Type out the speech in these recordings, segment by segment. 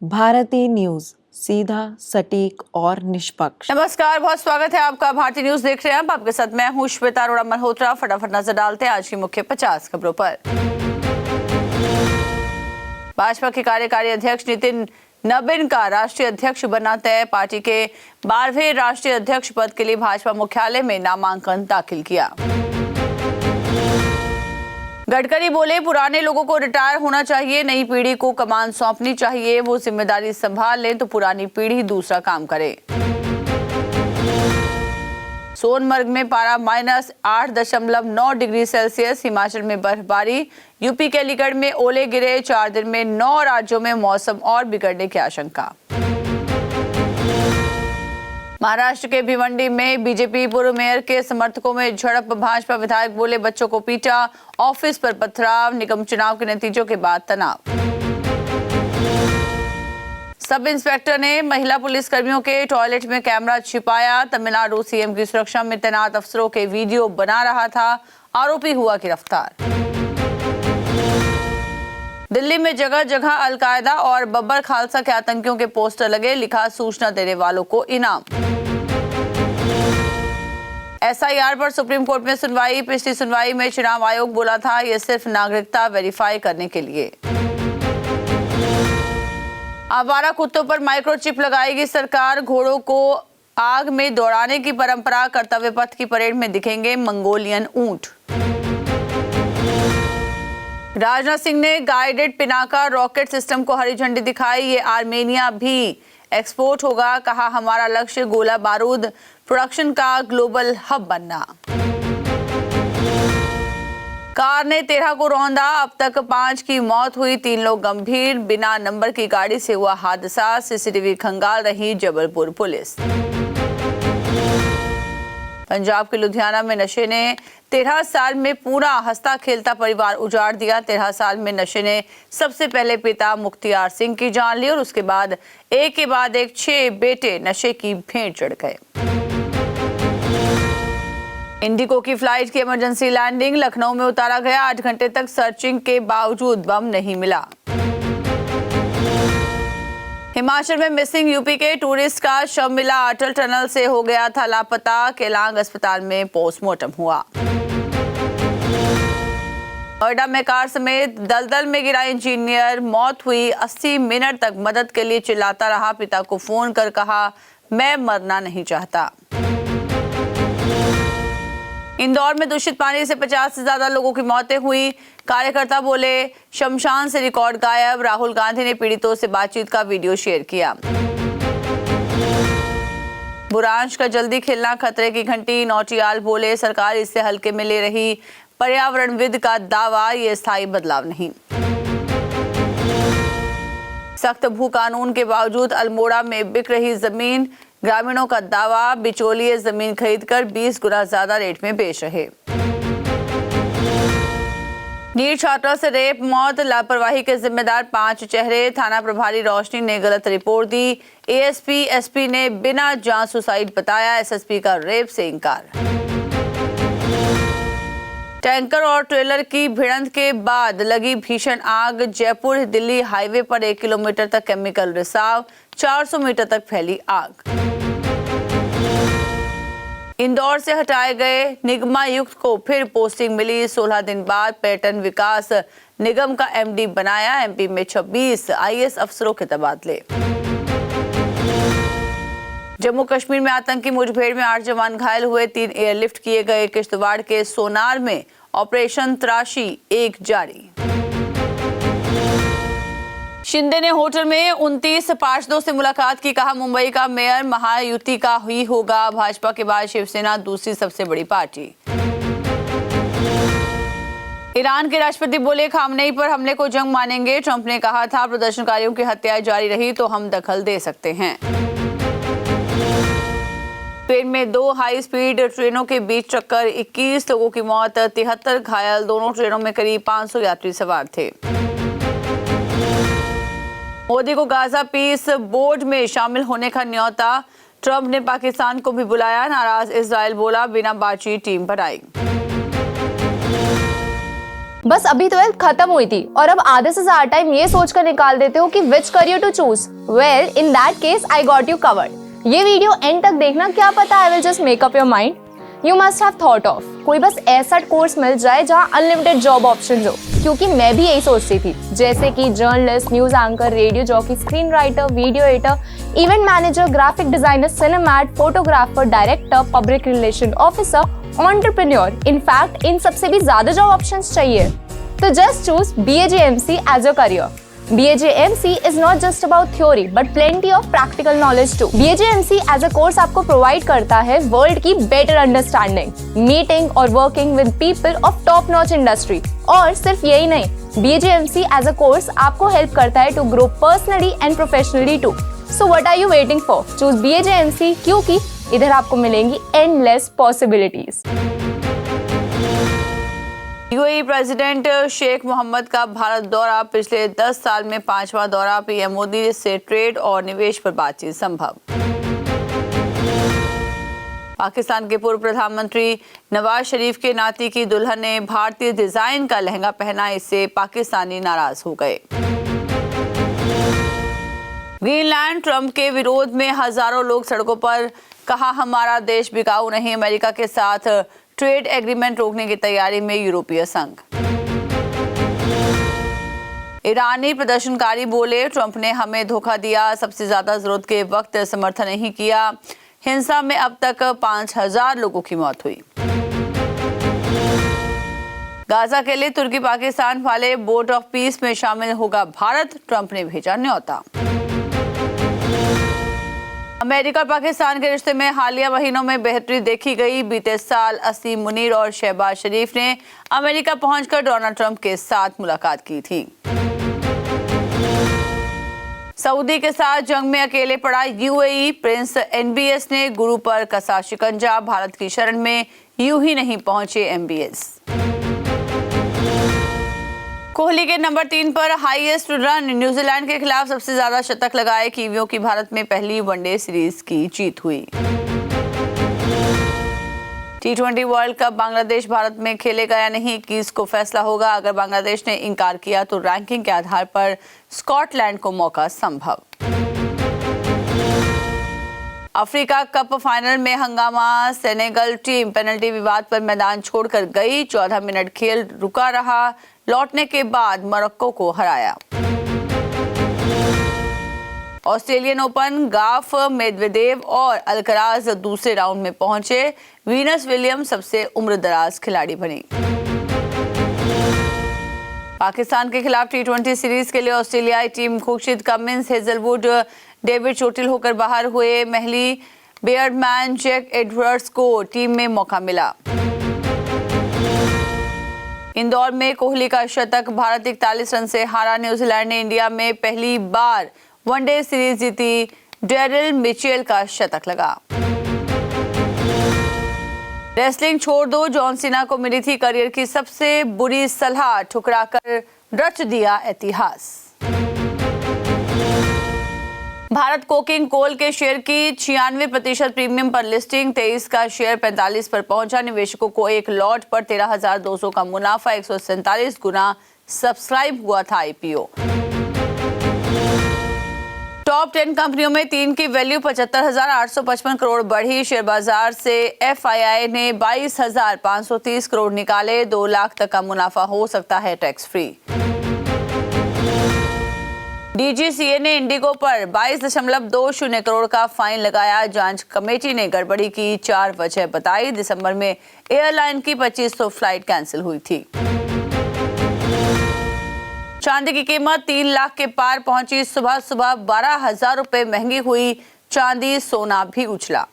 Bharti news, सीधा, सटीक और निष्पक्ष। नमस्कार, बहुत स्वागत है आपका। भारतीय न्यूज देख रहे हैं आप। आपके साथ मैं हूं श्वेता अरोड़ा मल्होत्रा। फटाफट नजर डालते हैं आज की मुख्य 50 खबरों पर। भाजपा के कार्यकारी अध्यक्ष नितिन नबीन का राष्ट्रीय अध्यक्ष बनना तय। पार्टी के 12वें राष्ट्रीय अध्यक्ष पद के लिए भाजपा मुख्यालय में नामांकन दाखिल किया। गडकरी बोले, पुराने लोगों को रिटायर होना चाहिए, नई पीढ़ी को कमान सौंपनी चाहिए। वो जिम्मेदारी संभाल लें तो पुरानी पीढ़ी दूसरा काम करे। सोनमर्ग में पारा -8.9 डिग्री सेल्सियस। हिमाचल में बर्फबारी। यूपी के अलीगढ़ में ओले गिरे। 4 दिन में 9 राज्यों में मौसम और बिगड़ने की आशंका। महाराष्ट्र के भिवंडी में बीजेपी पूर्व मेयर के समर्थकों में झड़प। भाजपा विधायक बोले, बच्चों को पीटा, ऑफिस पर पथराव। निगम चुनाव के नतीजों के बाद तनाव। सब इंस्पेक्टर ने महिला पुलिस कर्मियों के टॉयलेट में कैमरा छिपाया। तमिलनाडु सीएम की सुरक्षा में तैनात अफसरों के वीडियो बना रहा था। आरोपी हुआ गिरफ्तार। दिल्ली में जगह जगह अलकायदा और बब्बर खालसा के आतंकियों के पोस्टर लगे। लिखा, सूचना देने वालों को इनाम। एसआईआर पर सुप्रीम कोर्ट में सुनवाई। पिछली सुनवाई में चुनाव आयोग बोला था ये सिर्फ नागरिकता वेरीफाई करने के लिए। आवारा कुत्तों पर माइक्रोचिप लगाएगी सरकार। घोड़ों को आग में दौड़ाने की परंपरा। कर्तव्य पथ की परेड में दिखेंगे मंगोलियन ऊंट। राजनाथ सिंह ने गाइडेड पिनाका रॉकेट सिस्टम को हरी झंडी दिखाई। ये आर्मेनिया भी एक्सपोर्ट होगा। कहा, हमारा लक्ष्य गोला बारूद प्रोडक्शन का ग्लोबल हब बनना। कार ने 13 को रौंदा। अब तक 5 की मौत हुई, 3 लोग गंभीर। बिना नंबर की गाड़ी से हुआ हादसा। सीसीटीवी खंगाल रही जबलपुर पुलिस। पंजाब के लुधियाना में नशे ने 13 साल में पूरा हंसता खेलता परिवार उजाड़ दिया। 13 साल में नशे ने सबसे पहले पिता मुख्तियार सिंह की जान ली और उसके बाद एक के बाद एक 6 बेटे नशे की भेंट चढ़ गए। इंडिगो की फ्लाइट की इमरजेंसी लैंडिंग। लखनऊ में उतारा गया। 8 घंटे तक सर्चिंग के बावजूद बम नहीं मिला। हिमाचल में मिसिंग यूपी के टूरिस्ट का शव मिला। अटल टनल से हो गया था लापता। केलांग अस्पताल में पोस्टमार्टम हुआ। नोएडा में कार समेत दलदल में गिरा इंजीनियर, मौत हुई। 80 मिनट तक मदद के लिए चिल्लाता रहा। पिता को फोन कर कहा, मैं मरना नहीं चाहता। इंदौर में दूषित पानी से 50 से ज्यादा लोगों की मौतें हुई। कार्यकर्ता बोले, शमशान से रिकॉर्ड गायब। राहुल गांधी ने पीड़ितों से बातचीत का वीडियो शेयर किया। बुरांश का जल्दी खिलना खतरे की घंटी। नौटियाल बोले, सरकार इससे हल्के में ले रही। पर्यावरणविद का दावा, ये स्थायी बदलाव नहीं। सख्त भू कानून के बावजूद अल्मोड़ा में बिक रही जमीन। ग्रामीणों का दावा, बिचौलिए जमीन खरीदकर 20 गुना ज्यादा रेट में बेच रहे। नीट छात्रा से रेप, मौत, लापरवाही के जिम्मेदार 5 चेहरे। थाना प्रभारी रोशनी ने गलत रिपोर्ट दी। एएसपी एसपी ने बिना जांच सुसाइड बताया। एसएसपी का रेप से इंकार। टैंकर और ट्रेलर की भिड़ंत के बाद लगी भीषण आग। जयपुर दिल्ली हाईवे पर 1 किलोमीटर तक केमिकल रिसाव। 400 मीटर तक फैली आग। इंदौर से हटाए गए निगमायुक्त को फिर पोस्टिंग मिली। 16 दिन बाद पर्यटन विकास निगम का एमडी बनाया। एमपी में 26 आईएएस अफसरों के तबादले। जम्मू कश्मीर में आतंकी मुठभेड़ में 8 जवान घायल हुए। 3 एयरलिफ्ट किए गए। किश्तवाड़ के सोनार में ऑपरेशन तराशी 1 जारी। शिंदे ने होटल में 29 पार्षदों से मुलाकात की। कहा, मुंबई का मेयर महायुति का ही होगा। भाजपा के बाद शिवसेना दूसरी सबसे बड़ी पार्टी। ईरान के राष्ट्रपति बोले, खामनेई पर हमले को जंग मानेंगे। ट्रंप ने कहा था, प्रदर्शनकारियों की हत्याएं जारी रही तो हम दखल दे सकते हैं। स्पेन में 2 हाई स्पीड ट्रेनों के बीच टक्कर। 21 लोगों की मौत, 73 घायल। दोनों ट्रेनों में करीब 500 यात्री सवार थे। मोदी को गाजा पीस बोर्ड में शामिल होने का न्योता। ट्रंप ने पाकिस्तान को भी बुलाया। नाराज इजराइल बोला, बिना बातचीत टीम बनाई। बस अभी 12th खत्म हुई थी और अब आधे से ज्यादा टाइम ये सोचकर निकाल देते हो कि which career to choose. Well, in that case I got you covered. ये वीडियो एंड तक देखना, क्या पता I will just make up your mind. You must have thought of कोई बस ऐसा कोर्स मिल जाए जहाँ अनलिमिटेड जॉब ऑप्शन हो, क्योंकि मैं भी यही सोचती थी। जैसे कि journalist, news anchor, radio jockey, screen writer, video editor, event manager, graphic designer, cinematographer, director, public relation officer, entrepreneur. In fact इन सबसे भी ज्यादा जॉब ऑप्शंस चाहिए। तो just choose BAJMC as your career. BAJMC is not just about theory but plenty of practical knowledge too. BAJMC as a course आपको provide करता है world की better understanding, meeting और working with people of top notch industry। और सिर्फ यही नहीं, BAJMC as a course आपको help करता है to grow personally and professionally too. So what are you waiting for? Choose BAJMC क्योंकि इधर आपको मिलेंगी endless possibilities। UAE president Sheikh Mohammed का भारत दौरा, पिछले 10 साल में 5वां दौरा। पीएम मोदी से ट्रेड और निवेश पर बातचीत संभव। पाकिस्तान के पूर्व प्रधानमंत्री नवाज शरीफ के नाती की दुल्हन ने भारतीय डिजाइन का लहंगा पहना, इससे पाकिस्तानी नाराज हो गए। ग्रीनलैंड, ट्रंप के विरोध में हजारों लोग सड़कों पर, कहा हमारा देश बिकाऊ नहीं। अमेरिका के साथ ट्रेड एग्रीमेंट रोकने की तैयारी में यूरोपीय संघ। ईरानी प्रदर्शनकारी बोले ट्रंप ने हमें धोखा दिया, सबसे ज्यादा जरूरत के वक्त समर्थन नहीं किया। हिंसा में अब तक 5000 लोगों की मौत हुई। गाजा के लिए तुर्की पाकिस्तान वाले बोट ऑफ पीस में शामिल होगा भारत, ट्रंप ने भेजा न्योता। अमेरिका और पाकिस्तान के रिश्ते में हालिया महीनों में बेहतरी देखी गई। बीते साल असीम मुनीर और शहबाज शरीफ ने अमेरिका पहुंचकर डोनाल्ड ट्रंप के साथ मुलाकात की थी। सऊदी के साथ जंग में अकेले पड़ा यूएई, प्रिंस NBS ने गुरु पर कसा शिकंजा। भारत की शरण में यूं ही नहीं पहुंचे MBS। कोहली के नंबर 3 पर हाईएस्ट रन, न्यूजीलैंड के खिलाफ सबसे ज्यादा शतक लगाए। कीवियों की भारत में पहली वनडे सीरीज की जीत हुई। T20 world cup Bangladesh Bharat में खेलेगा या नहीं, 21 को फैसला होगा। अगर बांग्लादेश ने इनकार किया तो रैंकिंग के आधार पर स्कॉटलैंड को मौका संभव। अफ्रीका कप फाइनल में हंगामा, सेनेगल टीम पेनल्टी विवाद पर मैदान छोड़कर गई। 14 मिनट खेल रुका रहा, लौटने के बाद मोरक्को को हराया। ऑस्ट्रेलियन ओपन, गाफ, मेदवेदेव और अल्कराज दूसरे राउंड में पहुंचे। वीनस विलियम्स सबसे उम्रदराज खिलाड़ी बनी। पाकिस्तान के खिलाफ T20 सीरीज के लिए ऑस्ट्रेलियाई team Khurshid, Cummins, Hazlewood, David चोटिल होकर बाहर हुए। महली, बेयरमैन, जैक एडवर्ड्स को टीम में मौका मिला। इंदौर में कोहली का शतक, भारत 41 रन से हारा। न्यूजीलैंड ने इंडिया में पहली बार वनडे सीरीज जीती। डेरिल मिचेल का शतक लगा। रेसलिंग छोड़ दो, जॉन सीना को मिली थी करियर की सबसे बुरी सलाह, ठुकराकर रच दिया इतिहास। भारत कोकिंग कोल के शेयर की 96% प्रीमियम पर लिस्टिंग, 23 का शेयर 45 पर पहुंचा। निवेशकों को एक लॉट पर 13,200 का मुनाफा, 147 गुना सब्सक्राइब हुआ था IPO। टॉप 10 कंपनियों में 3 की वैल्यू 75,855 करोड़ बढ़ी। शेयर बाजार से FII ने 22,530 करोड़ निकाले। 2 लाख तक का मुनाफा हो सकता है टैक्स फ्री। DGCA ने इंडिगो पर 22.20 करोड़ का फाइन लगाया। जांच कमेटी ने गड़बड़ी की 4 वजह बताई। दिसंबर में एयरलाइन की 2500 फ्लाइट कैंसिल हुई थी। चांदी की कीमत 3 लाख के पार पहुंची। सुबह 12,000 रुपए महंगी हुई चांदी, सोना भी उछला।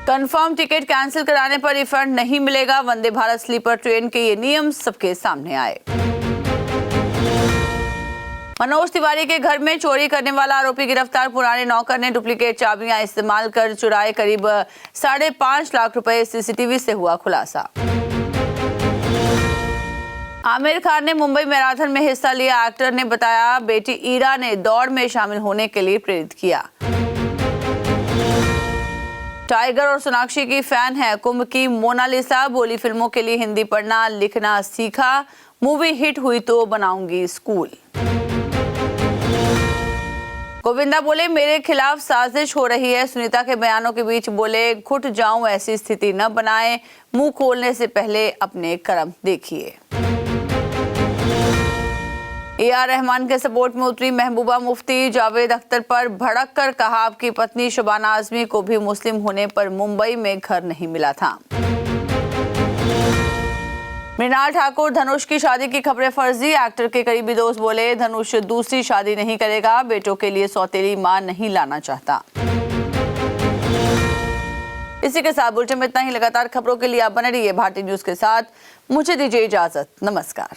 कंफर्म टिकट कैंसिल कराने पर रिफंड नहीं मिलेगा। वंदे भारत स्लीपर ट्रेन के ये नियम सबके सामने आए। मनोज तिवारी के घर में चोरी करने वाला आरोपी गिरफ्तार। पुराने नौकर ने डुप्लीकेट चाबियां इस्तेमाल कर चुराए करीब 5.5 लाख रुपए। CCTV से हुआ खुलासा। आमिर खान ने मुंबई मैराथन में हिस्सा लिया। एक्टर ने बताया बेटी ईरा ने दौड़ में शामिल होने के लिए प्रेरित किया। टाइगर और सोनाक्षी की फैन है कुंभ की मोनालिसा, बोली फिल्मों के लिए हिंदी पढ़ना लिखना सीखा, मूवी हिट हुई तो बनाऊंगी स्कूल। गोविंदा बोले मेरे खिलाफ साजिश हो रही है, सुनीता के बयानों के बीच बोले घुट जाऊं ऐसी स्थिति न बनाएं, मुंह खोलने से पहले अपने कर्म देखिए। AR रहमान के सपोर्ट में उतरी महबूबा मुफ्ती, जावेद अख्तर पर भड़क कर कहा आपकी पत्नी शबाना आजमी को भी मुस्लिम होने पर मुंबई में घर नहीं मिला था। मृणाल ठाकुर धनुष की शादी की खबरें फर्जी, एक्टर के करीबी दोस्त बोले धनुष दूसरी शादी नहीं करेगा, बेटों के लिए सौतेली मां नहीं लाना चाहता। इसी के साथ बुलेटिन में इतना ही। लगातार खबरों के लिए आप बने रहिए भारतीय न्यूज के साथ। मुझे दीजिए इजाजत, नमस्कार।